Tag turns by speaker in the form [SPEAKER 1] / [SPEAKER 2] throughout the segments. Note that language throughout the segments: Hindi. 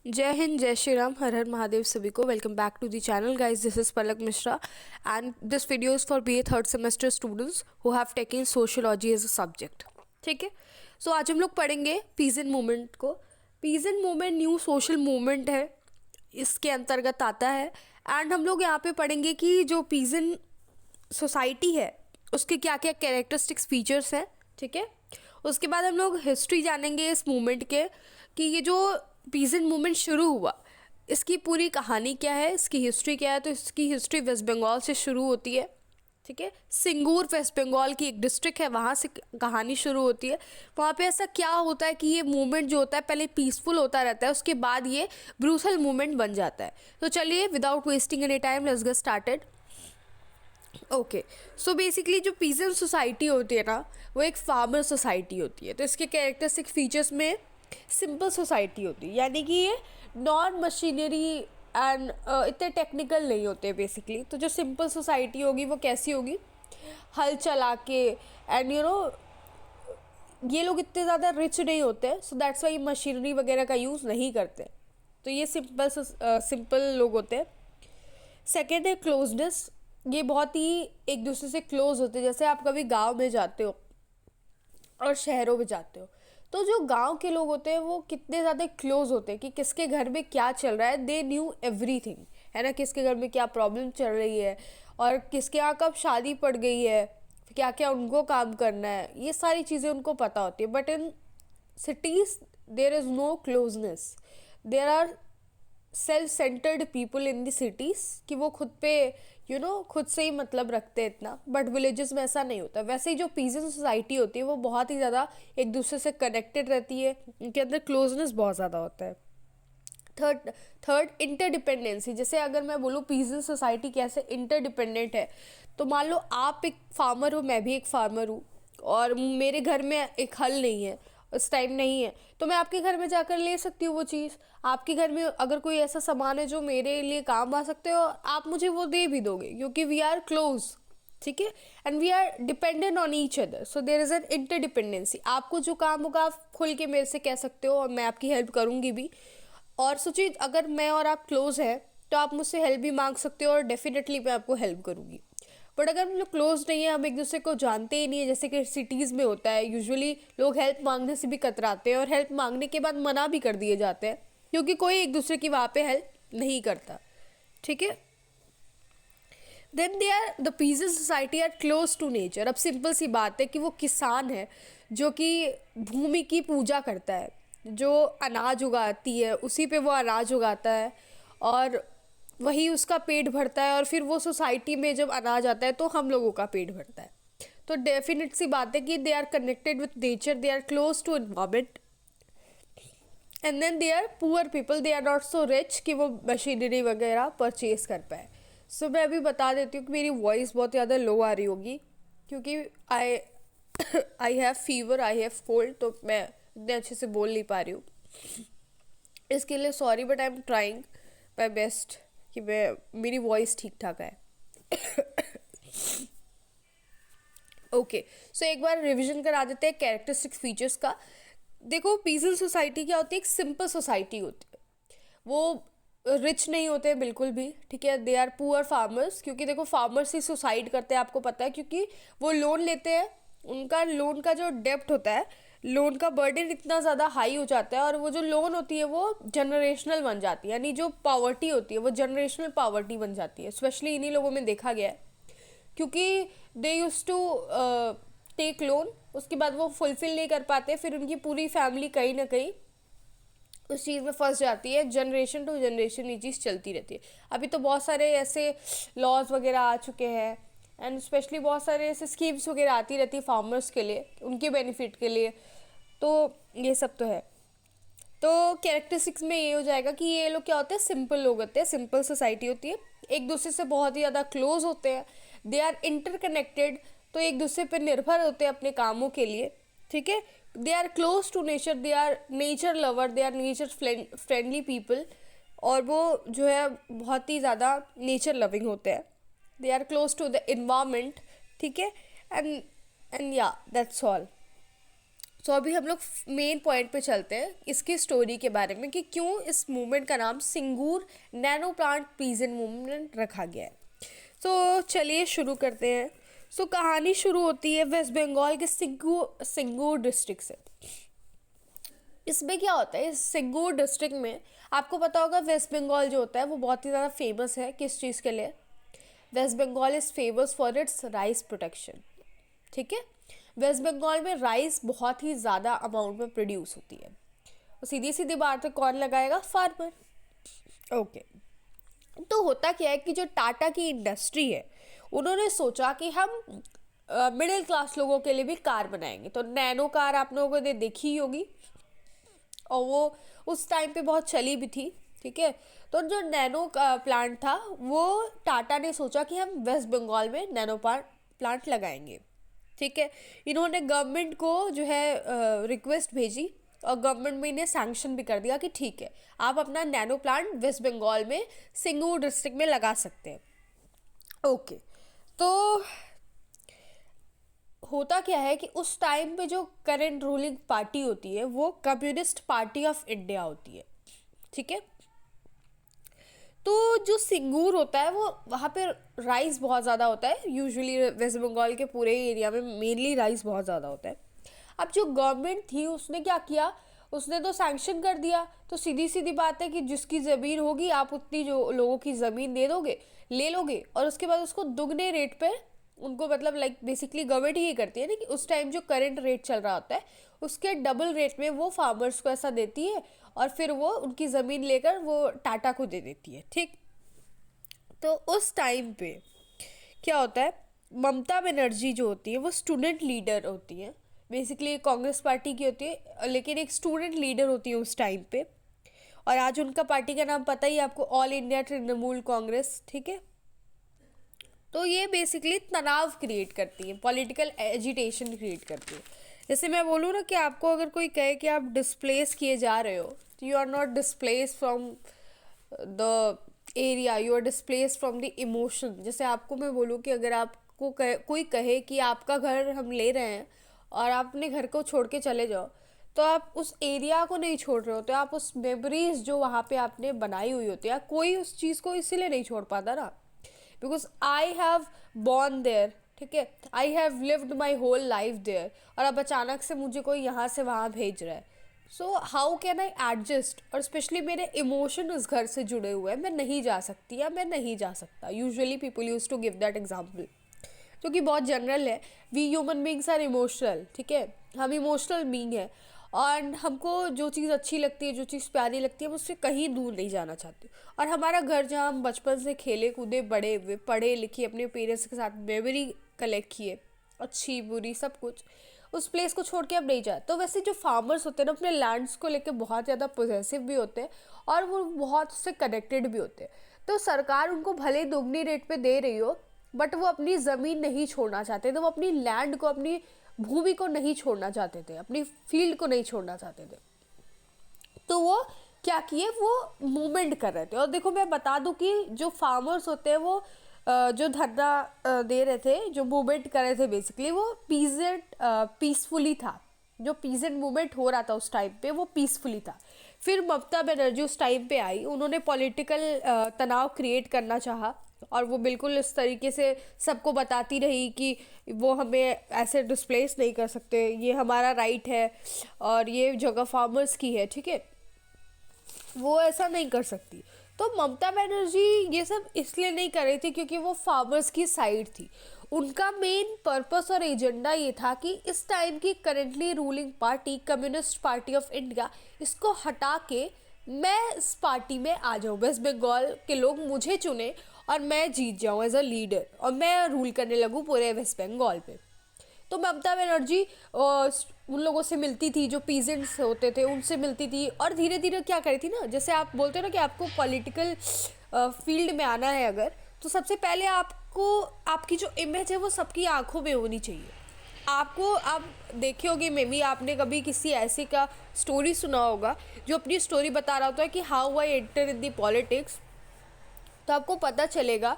[SPEAKER 1] जय हिंद, जय श्री राम, हर हर महादेव सभी को। Welcome back to the channel guys, this is Palak Mishra and this video is for BA third semester students who have taken sociology as a subject. ठीक है, सो आज हम लोग पढ़ेंगे पीजेंट मूवमेंट को। Peasant movement new social movement है, इसके अंतर्गत आता है। एंड हम लोग यहाँ पे पढ़ेंगे कि जो पीजेंट सोसाइटी है उसके क्या क्या कैरेक्टरिस्टिक्स फीचर्स हैं। ठीक है, उसके बाद हम लोग हिस्ट्री जानेंगे इस मूवमेंट के, कि ये जो पीजेंट मूवमेंट शुरू हुआ इसकी पूरी कहानी क्या है, इसकी हिस्ट्री क्या है। तो इसकी हिस्ट्री वेस्ट बंगाल से शुरू होती है। ठीक है, सिंगूर वेस्ट बंगाल की एक डिस्ट्रिक्ट है, वहाँ से कहानी शुरू होती है। वहाँ पे ऐसा क्या होता है कि ये मूवमेंट जो होता है पहले पीसफुल होता रहता है, उसके बाद ये ब्रूथल मूवमेंट बन जाता है। तो चलिए without wasting any time let's get started. Okay, so basically जो पीजेंट सोसाइटी होती है ना, वो एक फार्मर सोसाइटी होती है। तो इसके कैरेक्टरिस्टिक फीचर्स में सिंपल सोसाइटी होती है, यानी कि ये नॉन मशीनरी एंड इतने टेक्निकल नहीं होते बेसिकली। तो जो सिंपल सोसाइटी होगी वो कैसी होगी, हल चला के एंड ये लोग इतने ज़्यादा रिच नहीं होते, सो दैट्स वाई मशीनरी वगैरह का यूज़ नहीं करते। तो ये सिंपल लोग होते हैं। सेकेंड है क्लोजनेस, ये बहुत ही एक दूसरे से क्लोज होते हैं। जैसे आप कभी गांव में जाते हो और शहरों में जाते हो, तो जो गांव के लोग होते हैं वो कितने ज़्यादा क्लोज होते हैं कि किसके घर में क्या चल रहा है, दे न्यू एवरीथिंग, है ना। किसके घर में क्या प्रॉब्लम चल रही है और किसके यहाँ कब शादी पड़ गई है, क्या क्या उनको काम करना है, ये सारी चीज़ें उनको पता होती है। But in cities there is no closeness, there are self centred people in the cities, कि वो खुद पे खुद से ही मतलब रखते हैं इतना। बट विलेजेस में ऐसा नहीं होता। वैसे ही जो पीजेंट सोसाइटी होती है वो बहुत ही ज़्यादा एक दूसरे से कनेक्टेड रहती है, उनके अंदर क्लोजनेस बहुत ज़्यादा होता है। Third interdependency. जैसे अगर मैं बोलूँ पीजेंट सोसाइटी कैसे इंटरडिपेंडेंट है, तो मान लो आप एक फार्मर हो, मैं भी एक फार्मर हूँ, और मेरे घर में एक हल नहीं है, उस टाइम नहीं है, तो मैं आपके घर में जाकर ले सकती हूँ वो चीज़। आपके घर में अगर कोई ऐसा सामान है जो मेरे लिए काम आ सकते हो, आप मुझे वो दे भी दोगे, क्योंकि वी आर क्लोज। ठीक है, and we are dependent on each other, so there is an interdependency. आपको जो काम होगा आप खुल के मेरे से कह सकते हो और मैं आपकी हेल्प करूँगी भी। और सोचिए अगर मैं और आप क्लोज हैं तो आप मुझसे हेल्प भी मांग सकते हो और डेफिनेटली मैं आपको हेल्प करूँगी। बट अगर हम लोग क्लोज नहीं है, हम एक दूसरे को जानते ही नहीं है, जैसे कि सिटीज़ में होता है, यूजुअली लोग हेल्प मांगने से भी कतराते हैं और हेल्प मांगने के बाद मना भी कर दिए जाते हैं, क्योंकि कोई एक दूसरे की वहाँ पे हेल्प नहीं करता। ठीक है, then they are the peasant society are close to nature. अब सिंपल सी बात है कि वो किसान है जो कि भूमि की पूजा करता है, जो अनाज उगाती है उसी पे वो अनाज उगाता है और वही उसका पेट भरता है, और फिर वो सोसाइटी में जब अनाज आता है तो हम लोगों का पेट भरता है। तो डेफिनेट सी बात है कि they are connected with nature, they are close to environment. And then they are poor people, they are not so rich कि वो मशीनरी वगैरह परचेज कर पाए। सो मैं अभी बता देती हूँ कि मेरी वॉइस बहुत ज़्यादा लो आ रही होगी, क्योंकि I I have fever, I have cold, तो मैं इतने अच्छे से बोल नहीं पा रही हूँ। इसके लिए sorry, but I am trying my best कि मेरी वॉइस ठीक ठाक है। ओके, सो एक बार रिवीजन करा देते हैं कैरेक्टरिस्टिक फीचर्स का। देखो पीजेंट सोसाइटी क्या होती है, एक सिंपल सोसाइटी होती है। वो रिच नहीं होते बिल्कुल भी। ठीक है, दे आर पुअर फार्मर्स, क्योंकि देखो फार्मर्स ही सुसाइड करते हैं, आपको पता है, क्योंकि वो लोन लेते हैं, उनका लोन का जो डेप्ट होता है, लोन का बर्डन इतना ज़्यादा हाई हो जाता है, और वो जो लोन होती है वो जनरेशनल बन जाती है, यानी जो पावर्टी होती है वो जनरेशनल पावर्टी बन जाती है। स्पेशली इन्हीं लोगों में देखा गया है, क्योंकि दे यूज टू टेक लोन, उसके बाद वो फुलफिल नहीं कर पाते, फिर उनकी पूरी फैमिली कहीं ना कहीं उस चीज़ में फंस जाती है। जनरेशन टू जनरेशन ये चीज़ चलती रहती है। अभी तो बहुत सारे ऐसे लॉज वगैरह आ चुके हैं, एंड स्पेशली बहुत सारे ऐसे स्कीम्स वगैरह आती रहती है फार्मर्स के लिए, उनके बेनिफिट के लिए। तो ये सब तो है। तो कैरेक्टरिस्टिक्स में ये हो जाएगा कि ये लोग क्या होते हैं, सिंपल लोग होते हैं, सिंपल सोसाइटी होती है, एक दूसरे से बहुत ही ज़्यादा क्लोज होते हैं, दे आर इंटरकनेक्टेड, तो एक दूसरे पर निर्भर होते हैं अपने कामों के लिए। ठीक है, they are close to nature, they are nature lover, they are nature friendly people, और वो जो है बहुत ही ज़्यादा नेचर लविंग होते हैं। They are close to the environment. ठीक है, एंड या दैट्स ऑल। सो अभी हम लोग मेन पॉइंट पे चलते हैं इसकी स्टोरी के बारे में कि क्यों इस मूवमेंट का नाम Singur Nano plant peasant movement रखा गया है। तो चलिए शुरू करते हैं। सो कहानी शुरू होती है वेस्ट बंगाल के सिंगूर डिस्ट्रिक्ट से। इसमें क्या होता है, इस सिंगूर डिस्ट्रिक्ट में आपको पता होगा वेस्ट बंगाल जो होता है वो बहुत ही ज़्यादा फेमस है। किस चीज़ के लिए? West Bengal is famous for its rice production. ठीक है, वेस्ट बंगाल में राइस बहुत ही ज़्यादा अमाउंट में प्रोड्यूस होती है। तो सीधी सीधी बात है, कौन लगाएगा? फार्मर। ओके, तो होता क्या है कि जो टाटा की इंडस्ट्री है उन्होंने सोचा कि हम मिडिल क्लास लोगों के लिए भी कार बनाएंगे। तो नैनो कार आप लोगों ने देखी ही होगी और वो उस टाइम पे बहुत चली भी थी। ठीक है, तो जो नैनो प्लांट था वो टाटा ने सोचा कि हम वेस्ट बंगाल में नैनो प्लांट लगाएंगे। ठीक है, इन्होंने गवर्नमेंट को जो है रिक्वेस्ट भेजी और गवर्नमेंट में इन्हें सैंक्शन भी कर दिया कि ठीक है आप अपना नैनो प्लांट वेस्ट बंगाल में सिंगूर डिस्ट्रिक्ट में लगा सकते हैं। ओके, तो होता क्या है कि उस टाइम पे जो करंट रूलिंग पार्टी होती है वो कम्युनिस्ट पार्टी ऑफ इंडिया होती है। ठीक है, तो जो सिंगूर होता है वो वहाँ पे राइस बहुत ज़्यादा होता है। यूजुअली वेस्ट बंगाल के पूरे एरिया में मेनली राइस बहुत ज़्यादा होता है। अब जो गवर्नमेंट थी उसने क्या किया, उसने तो सैंक्शन कर दिया। तो सीधी सीधी बात है कि जिसकी ज़मीन होगी आप उतनी जो लोगों की ज़मीन दे दोगे, ले लोगे और उसके बाद उसको दुगने रेट पे उनको, मतलब लाइक बेसिकली गवर्नमेंट ही करती है ना कि उस टाइम जो करंट रेट चल रहा होता है उसके डबल रेट में वो फार्मर्स को ऐसा देती है और फिर वो उनकी ज़मीन लेकर वो टाटा को दे देती है। ठीक, तो उस टाइम पे क्या होता है, ममता बनर्जी जो होती है वो स्टूडेंट लीडर होती है। बेसिकली कांग्रेस पार्टी की होती है लेकिन एक स्टूडेंट लीडर होती है उस टाइम पे। और आज उनका पार्टी का नाम पता ही है आपको, ऑल इंडिया तृणमूल कांग्रेस। ठीक है, तो ये बेसिकली तनाव क्रिएट करती है, पॉलिटिकल एजिटेशन क्रिएट करती है। जैसे मैं बोलूँ ना कि आपको अगर कोई कहे कि आप डिस्प्लेस किए जा रहे हो तो you are not displace from the area, you are displace from the emotion. जैसे आपको मैं बोलूँ कि अगर आपको कोई कहे कि आपका घर हम ले रहे हैं और आप अपने घर को छोड़ के चले जाओ, तो आप उस एरिया को नहीं छोड़ रहे होते, आप उस मेमोरीज जो वहाँ पे आपने बनाई हुई होती है, कोई उस चीज़ को इसीलिए नहीं छोड़ पाता ना, because I have born there. ठीक है, I have lived my whole life there और अब अचानक से मुझे कोई यहाँ से वहाँ भेज रहा है। So how can I adjust? और स्पेशली मेरे इमोशन उस घर से जुड़े हुए हैं, मैं नहीं जा सकती या मैं नहीं जा सकता। Usually people use to give that example जो कि बहुत जनरल है। We human beings are emotional. ठीक है, हम इमोशनल बींग हैं और हमको जो चीज़ अच्छी लगती है, जो चीज़ प्यारी लगती है, हम उससे कहीं दूर नहीं जाना चाहते। और हमारा घर जहाँ हम बचपन से खेले कूदे बड़े हुए, पढ़े लिखे, अपने पेरेंट्स के साथ मेमोरी कलेक्ट किए, अच्छी बुरी सब कुछ, उस प्लेस को छोड़ के अब नहीं जाए। तो वैसे जो फार्मर्स होते हैं ना अपने लैंड्स को लेके बहुत ज़्यादा पोजेसिव भी होते हैं और वो बहुत उससे कनेक्टेड भी होते हैं। तो सरकार उनको भले दोगुनी रेट पे दे रही हो बट वो अपनी ज़मीन नहीं छोड़ना चाहते थे, वो अपनी लैंड को, अपनी भूमि को नहीं छोड़ना चाहते थे, अपनी फील्ड को नहीं छोड़ना चाहते थे। तो वो क्या किए, वो मूवमेंट कर रहे थे। और देखो मैं बता दूं कि जो फार्मर्स होते हैं वो जो धरना दे रहे थे, जो मूवमेंट कर रहे थे, बेसिकली वो पीसफुली था। जो पीजेंट मूवमेंट हो रहा था उस टाइम पे वो पीसफुली था। फिर ममता बनर्जी उस टाइम पे आई, उन्होंने पॉलिटिकल तनाव क्रिएट करना चाहा और वो बिल्कुल इस तरीके से सबको बताती रही कि वो हमें ऐसे डिस्प्लेस नहीं कर सकते, ये हमारा राइट है और ये जगह फार्मर्स की है। ठीक है, वो ऐसा नहीं कर सकती। तो ममता बनर्जी ये सब इसलिए नहीं कर रही थी क्योंकि वो फार्मर्स की साइड थी। उनका मेन पर्पस और एजेंडा ये था कि इस टाइम की currently ruling party communist party of India, इसको हटा के मैं इस पार्टी में आ जाऊँ, वेस्ट बंगाल के लोग मुझे चुने और मैं जीत जाऊँ एज अ लीडर और मैं रूल करने लगूँ पूरे वेस्ट बंगाल पे। तो ममता बनर्जी उन लोगों से मिलती थी जो पीजेंट्स होते थे, उनसे मिलती थी और धीरे धीरे क्या करी थी ना, जैसे आप बोलते हो ना कि आपको पॉलिटिकल फील्ड में आना है अगर, तो सबसे पहले आपको आपकी जो इमेज है वो सबकी आंखों में होनी चाहिए। आपको, आप देखे होगे मे बी आपने कभी किसी ऐसे का स्टोरी सुना होगा जो अपनी स्टोरी बता रहा होता है कि how I enter in the politics, तो आपको पता चलेगा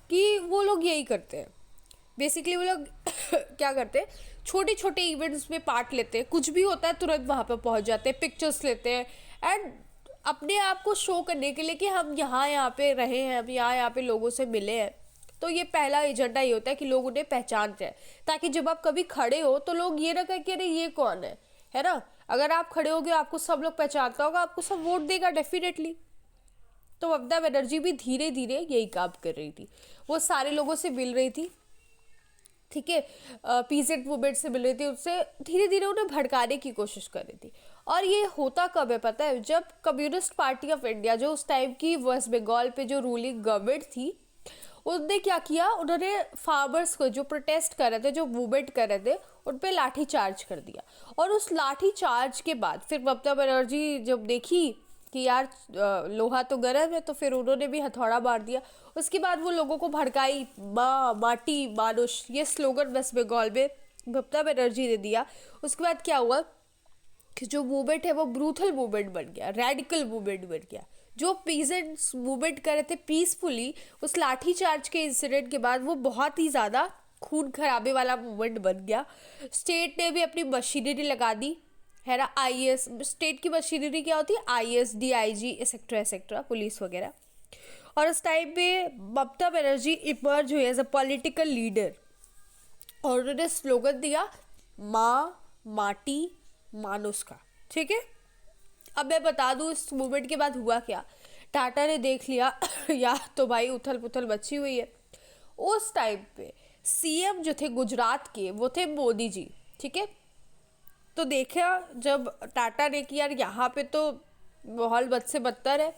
[SPEAKER 1] कि वो लोग यही करते हैं बेसिकली वो लोग क्या करते हैं, छोटे छोटे इवेंट्स में पार्ट लेते हैं, कुछ भी होता है तुरंत वहाँ पे पहुँच जाते हैं, पिक्चर्स लेते हैं एंड अपने आप को शो करने के लिए कि हम यहाँ पे रहे हैं, हम यहाँ पे लोगों से मिले हैं। तो ये पहला एजेंडा ये होता है कि लोग उन्हें पहचानते हैं, ताकि जब आप कभी खड़े हो तो लोग ये ना कहें कि अरे ये कौन है ना। अगर आप खड़े होगे आपको सब लोग पहचानता होगा, आपको सब वोट देगा डेफिनेटली। तो ममता बनर्जी भी धीरे धीरे यही काम कर रही थी, वो सारे लोगों से मिल रही थी, ठीक है, पीजेंट मूवमेंट से मिल रही थी, उससे धीरे धीरे उन्हें भड़काने की कोशिश कर रही थी। और ये होता कब है पता है, जब कम्युनिस्ट पार्टी ऑफ इंडिया, जो उस टाइम की वेस्ट बंगाल पे जो रूलिंग गवर्नमेंट थी, उन्होंने क्या किया, उन्होंने फार्मर्स को जो प्रोटेस्ट कर रहे थे, जो मूवमेंट कर रहे थे, उन पर लाठी चार्ज कर दिया। और उस लाठी चार्ज के बाद फिर ममता बनर्जी जब देखी कि यार लोहा तो गर्म है, तो फिर उन्होंने भी हथौड़ा मार दिया। उसके बाद वो लोगों को भड़काई, माँ माटी मानुष, ये स्लोगन वेस्ट बंगाल में ममता बनर्जी ने दिया। उसके बाद क्या हुआ कि जो मूवमेंट है वो ब्रूथल मूवमेंट बन गया, रेडिकल मूवमेंट बन गया। जो पीजेंट्स मूवमेंट कर रहे थे पीसफुली, उस लाठी चार्ज के इंसिडेंट के बाद वो बहुत ही ज़्यादा खून खराबे वाला मूवमेंट बन गया। स्टेट ने भी अपनी मशीनरी लगा दी, है ना। आईएएस, स्टेट की मशीनरी क्या होती है, IAS, DIG etcetera etcetera, police वगैरह। और उस टाइम पे ममता बनर्जी इमर्ज हुई एज अ पॉलिटिकल लीडर, और उन्होंने स्लोगन दिया, माँ माटी मानुष का, ठीक है। अब मैं बता दूं इस मूवमेंट के बाद हुआ क्या। टाटा ने देख लिया यार तो भाई उथल पुथल मची हुई है। उस टाइम पे सीएम जो थे गुजरात के, वो थे मोदी जी, ठीक है। तो देखा जब टाटा ने कि यार यहाँ पे तो माहौल बद से बदतर है,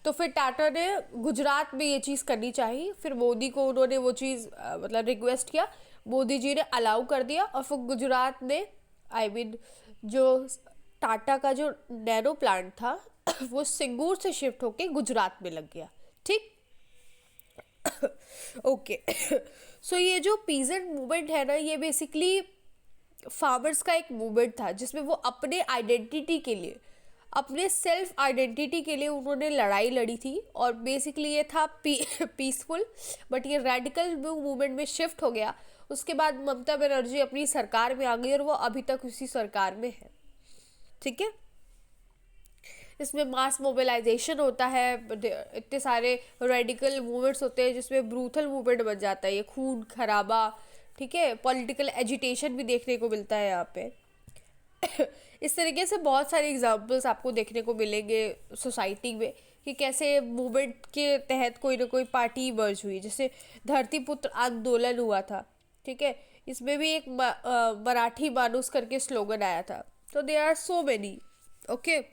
[SPEAKER 1] तो फिर टाटा ने गुजरात में ये चीज़ करनी चाहिए। फिर मोदी को उन्होंने वो चीज़ मतलब रिक्वेस्ट किया, मोदी जी ने अलाउ कर दिया, और फिर गुजरात ने जो टाटा का जो नैनो प्लांट था वो सिंगूर से शिफ्ट होके गुजरात में लग गया, ठीक। ओके। सो ये जो पीजेंट मूवमेंट है ना, ये बेसिकली फार्मर्स का एक मूवमेंट था, जिसमें वो अपने आइडेंटिटी के लिए, अपने सेल्फ आइडेंटिटी के लिए उन्होंने लड़ाई लड़ी थी। और बेसिकली ये था पीसफुल, बट ये रेडिकल मूवमेंट में शिफ्ट हो गया। उसके बाद ममता बनर्जी अपनी सरकार में आ गई, और वो अभी तक उसी सरकार में है, ठीक है। इसमें मास मोबिलाइजेशन होता है, इतने सारे रेडिकल मूवमेंट्स होते हैं, जिसमें ब्रूथल मूवमेंट बन जाता है, ये खून खराबा, ठीक है। पॉलिटिकल एजिटेशन भी देखने को मिलता है यहाँ पे। इस तरीके से बहुत सारे एग्जाम्पल्स आपको देखने को मिलेंगे सोसाइटी में, कि कैसे मूवमेंट के तहत कोई ना कोई पार्टी इमर्ज हुई। जैसे धरती पुत्र आंदोलन हुआ था, ठीक है, इसमें भी एक मराठी मानुस करके स्लोगन आया था। तो there are so many, okay.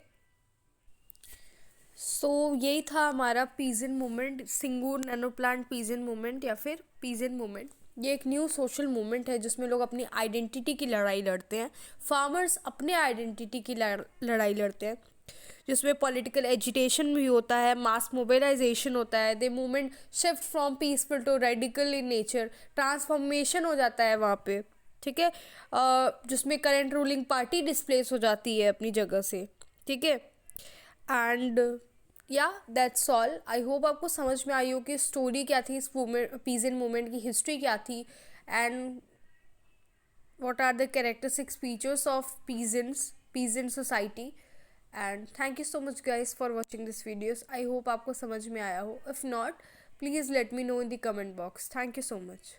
[SPEAKER 1] So यही था हमारा peasant movement, Singur Nano plant peasant movement, या फिर पीजेंट मूवमेंट। ये एक न्यू सोशल मूवमेंट है, जिसमें लोग अपनी आइडेंटिटी की लड़ाई लड़ते हैं। फार्मर्स अपने आइडेंटिटी की लड़ाई लड़ते हैं, जिसमें पॉलिटिकल एजिटेशन भी होता है, मास मोबिलाइजेशन होता है। The movement shift from peaceful to radical in nature, transformation हो जाता है वहाँ पे, ठीक है। जिसमें करंट रूलिंग पार्टी डिस्प्लेस हो जाती है अपनी जगह से, ठीक है। एंड या दैट्स ऑल। आई होप आपको समझ में आई हो कि स्टोरी क्या थी, इस पीजेंट मूवमेंट की हिस्ट्री क्या थी, and what are the characteristic features of peasant society. And thank you so much guys for watching this videos. I hope आपको समझ में आया हो. If not, please let me know in the comment box. Thank you so much.